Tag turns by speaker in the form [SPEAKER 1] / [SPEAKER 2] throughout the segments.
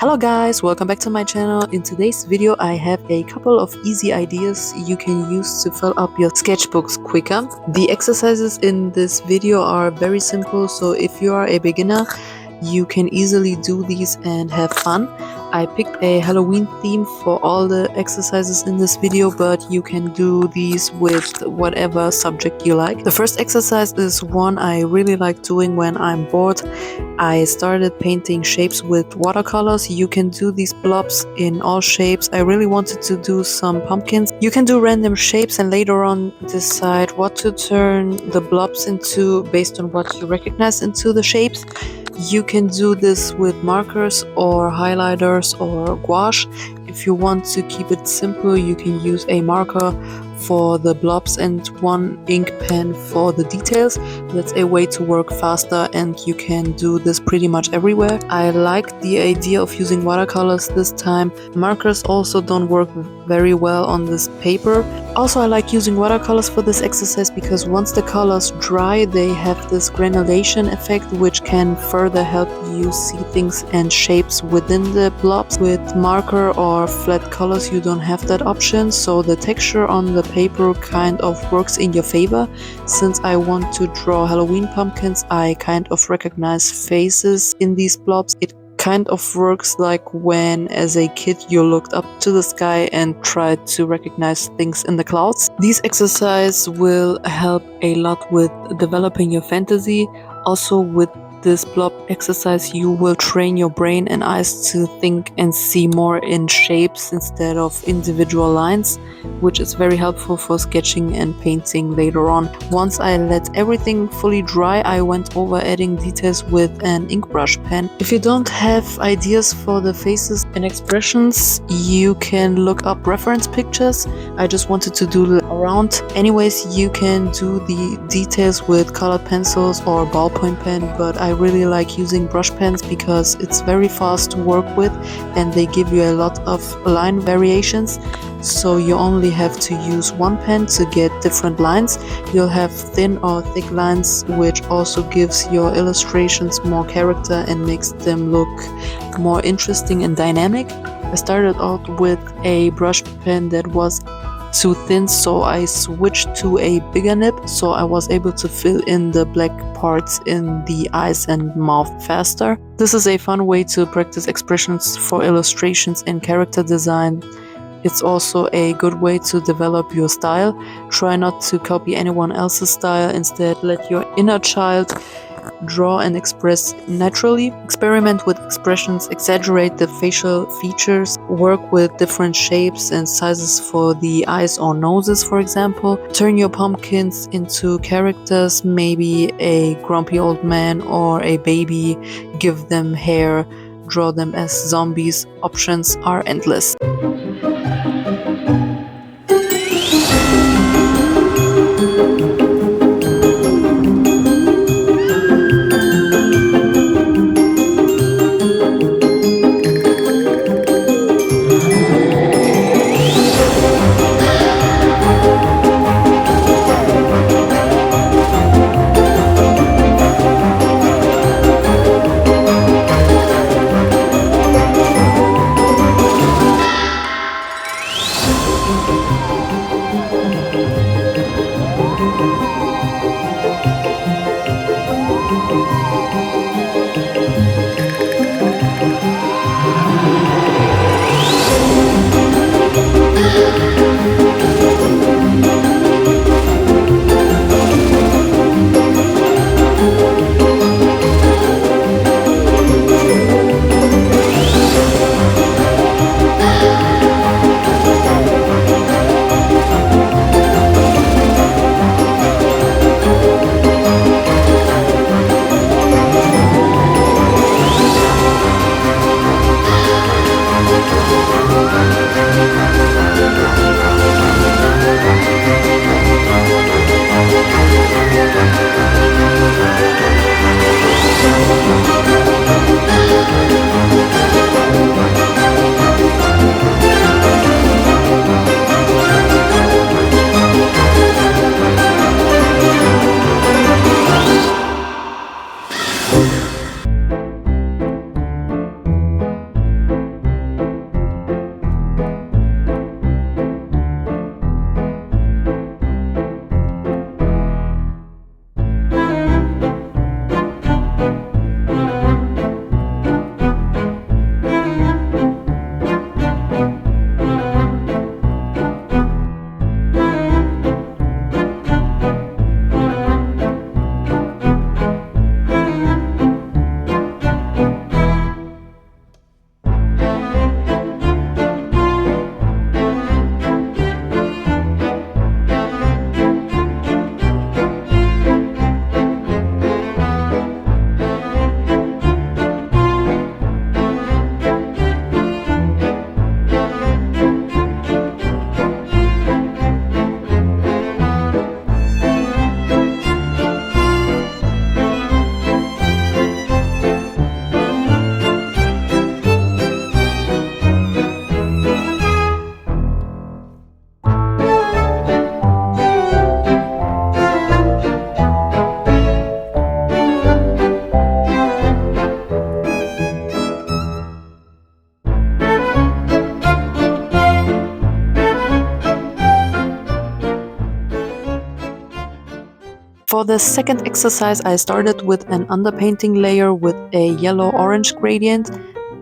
[SPEAKER 1] Hello guys, welcome back to my channel. In today's video I have a couple of easy ideas you can use to fill up your sketchbooks quicker. The exercises in this video are very simple, so if you are a beginner you can easily do these and have fun. I picked a Halloween theme for all the exercises in this video, but you can do these with whatever subject you like. The first exercise is one I really like doing when I'm bored. I started painting shapes with watercolors. You can do these blobs in all shapes. I really wanted to do some pumpkins. You can do random shapes and later on decide what to turn the blobs into based on what you recognize into the shapes. You can do this with markers or highlighters or gouache. If you want to keep it simple, you can use a marker for the blobs and one ink pen for the details. That's a way to work faster and you can do this pretty much everywhere. I like the idea of using watercolors this time. Markers also don't work very well on this paper. Also, I like using watercolors for this exercise because once the colors dry, they have this granulation effect which can further help you see things and shapes within the blobs. With marker or flat colors you don't have that option, so the texture on the paper kind of works in your favor. Since I want to draw Halloween pumpkins, I kind of recognize faces in these blobs. It kind of works like when as a kid you looked up to the sky and tried to recognize things in the clouds. These exercises will help a lot with developing your fantasy. Also with this blob exercise you will train your brain and eyes to think and see more in shapes instead of individual lines, which is very helpful for sketching and painting later on. Once I let everything fully dry, I went over adding details with an ink brush pen. If you don't have ideas for the faces and expressions, you can look up reference pictures. I just wanted to do around. Anyways, you can do the details with colored pencils or ballpoint pen, but I really like using brush pens because it's very fast to work with and they give you a lot of line variations. So you only have to use one pen to get different lines. You'll have thin or thick lines, which also gives your illustrations more character and makes them look more interesting and dynamic. I started out with a brush pen that was too thin, so I switched to a bigger nib so I was able to fill in the black parts in the eyes and mouth faster. This is a fun way to practice expressions for illustrations and character design. It's also a good way to develop your style. Try not to copy anyone else's style, instead let your inner child draw and express naturally. Experiment with expressions, exaggerate the facial features, work with different shapes and sizes for the eyes or noses, for example. Turn your pumpkins into characters, maybe a grumpy old man or a baby. Give them hair, draw them as zombies. Options are endless. For the second exercise, I started with an underpainting layer with a yellow-orange gradient.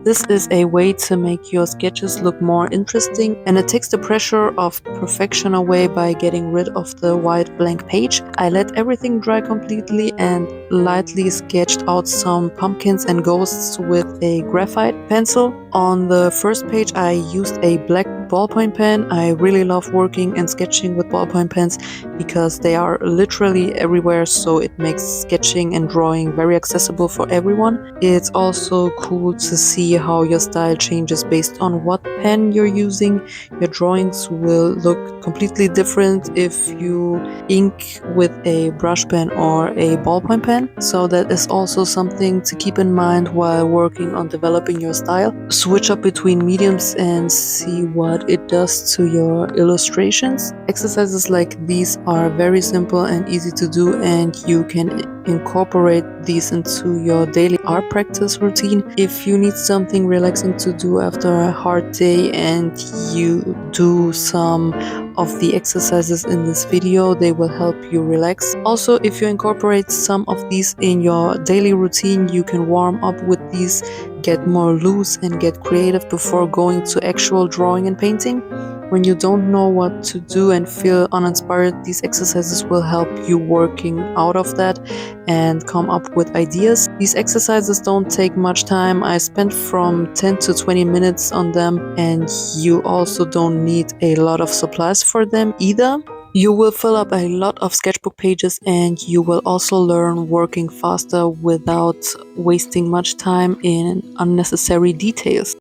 [SPEAKER 1] This is a way to make your sketches look more interesting, and it takes the pressure of perfection away by getting rid of the white blank page. I let everything dry completely and lightly sketched out some pumpkins and ghosts with a graphite pencil. On the first page I used a black ballpoint pen. I really love working and sketching with ballpoint pens because they are literally everywhere, so it makes sketching and drawing very accessible for everyone. It's also cool to see how your style changes based on what pen you're using. Your drawings will look completely different if you ink with a brush pen or a ballpoint pen, so that is also something to keep in mind while working on developing your style. Switch up between mediums and see what it does to your illustrations. Exercises like these are very simple and easy to do, and you can incorporate these into your daily art practice routine. If you need something relaxing to do after a hard day and you do some of the exercises in this video, they will help you relax. Also, if you incorporate some of these in your daily routine, you can warm up with these, get more loose and get creative before going to actual drawing and painting. When you don't know what to do and feel uninspired, these exercises will help you working out of that and come up with ideas. These exercises don't take much time. I spent from 10 to 20 minutes on them, and you also don't need a lot of supplies for them either. You will fill up a lot of sketchbook pages, and you will also learn working faster without wasting much time in unnecessary details.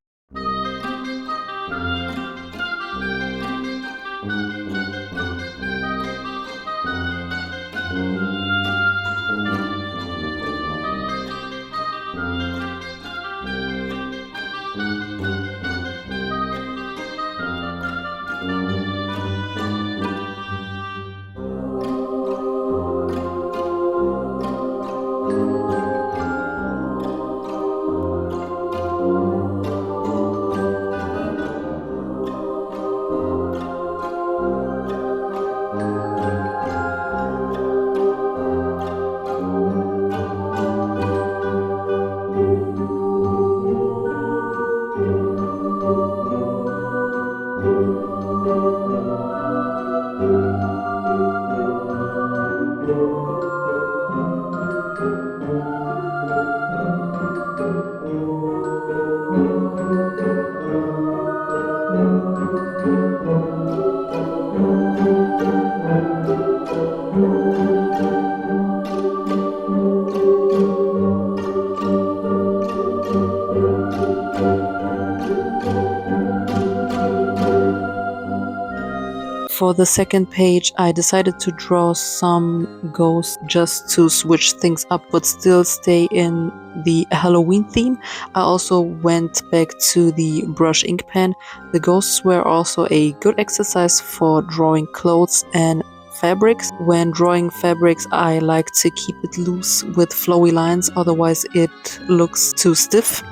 [SPEAKER 1] For the second page, I decided to draw some ghosts just to switch things up but still stay in the Halloween theme. I also went back to the brush ink pen. The ghosts were also a good exercise for drawing clothes and fabrics. When drawing fabrics, I like to keep it loose with flowy lines, otherwise it looks too stiff.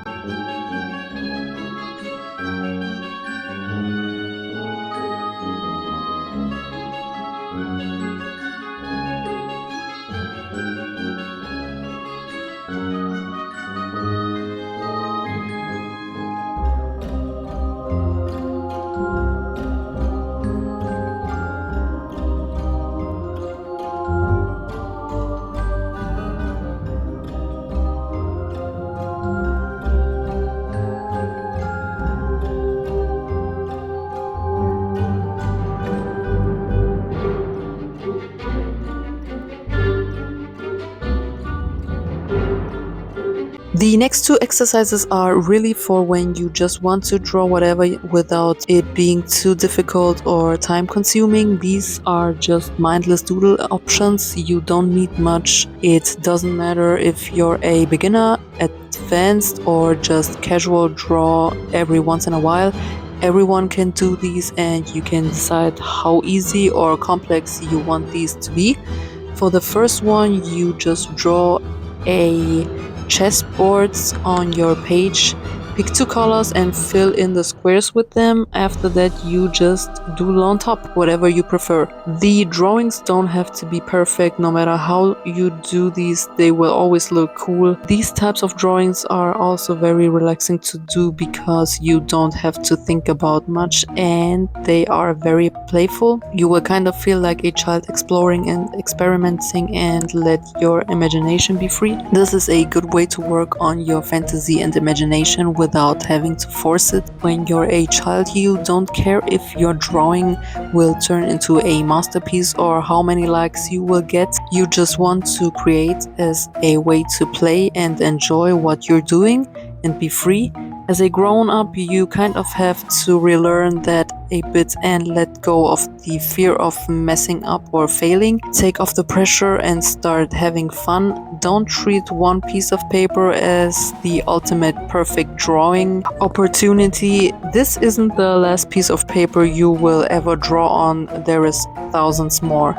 [SPEAKER 1] The next two exercises are really for when you just want to draw whatever without it being too difficult or time consuming. These are just mindless doodle options. You don't need much. It doesn't matter if you're a beginner, advanced, or just casual draw every once in a while. Everyone can do these, and you can decide how easy or complex you want these to be. For the first one, you just draw a chessboards on your page. Pick 2 colors and fill in the squares with them. After that, you just doodle on top, whatever you prefer. The drawings don't have to be perfect. No matter how you do these, they will always look cool. These types of drawings are also very relaxing to do because you don't have to think about much and they are very playful. You will kind of feel like a child exploring and experimenting and let your imagination be free. This is a good way to work on your fantasy and imagination without having to force it. When you're a child, you don't care if your drawing will turn into a masterpiece or how many likes you will get. You just want to create as a way to play and enjoy what you're doing and be free. As a grown-up, you kind of have to relearn that a bit and let go of the fear of messing up or failing. Take off the pressure and start having fun. Don't treat one piece of paper as the ultimate perfect drawing opportunity. This isn't the last piece of paper you will ever draw on. There is thousands more.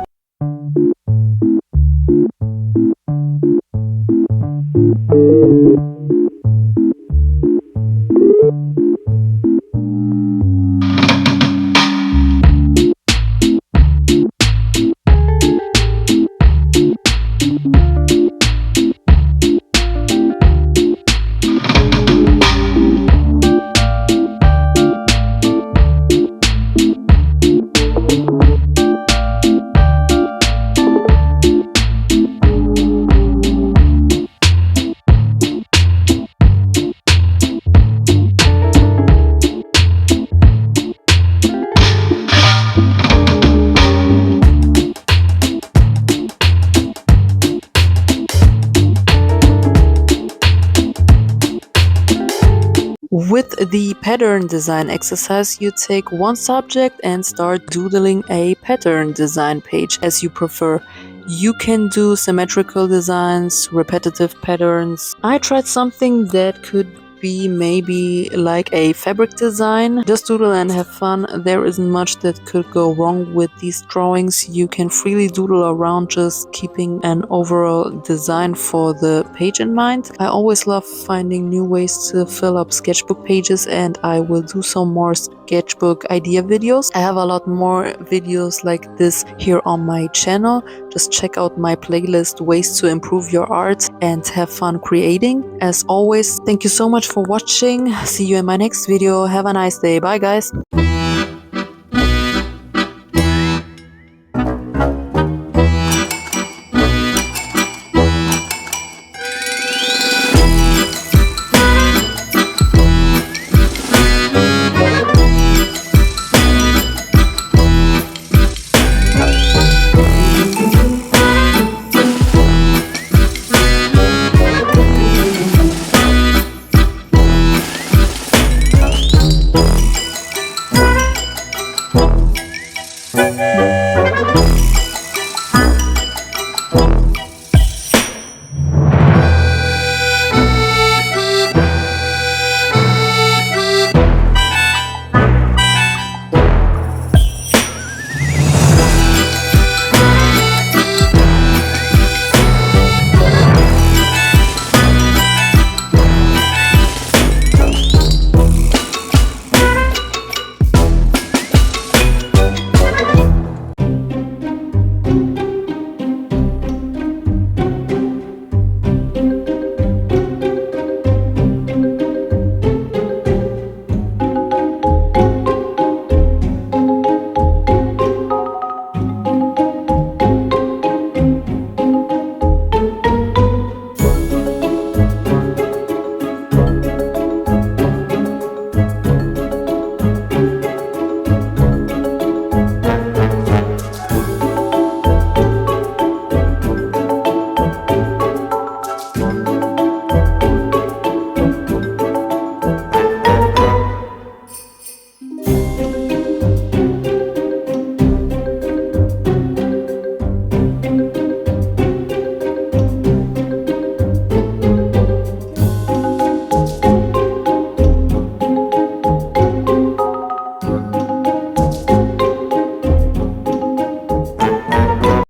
[SPEAKER 1] With the pattern design exercise, you take one subject and start doodling a pattern design page as you prefer. You can do symmetrical designs, repetitive patterns. I tried something that could be maybe like a fabric design. Just doodle and have fun. There isn't much that could go wrong with these drawings. You can freely doodle around, just keeping an overall design for the page in mind. I always love finding new ways to fill up sketchbook pages, and I will do some more sketchbook idea videos. I have a lot more videos like this here on my channel. Just check out my playlist, ways to improve your art and have fun creating. As always, thank you so much for watching. See you in my next video. Have a nice day. Bye guys.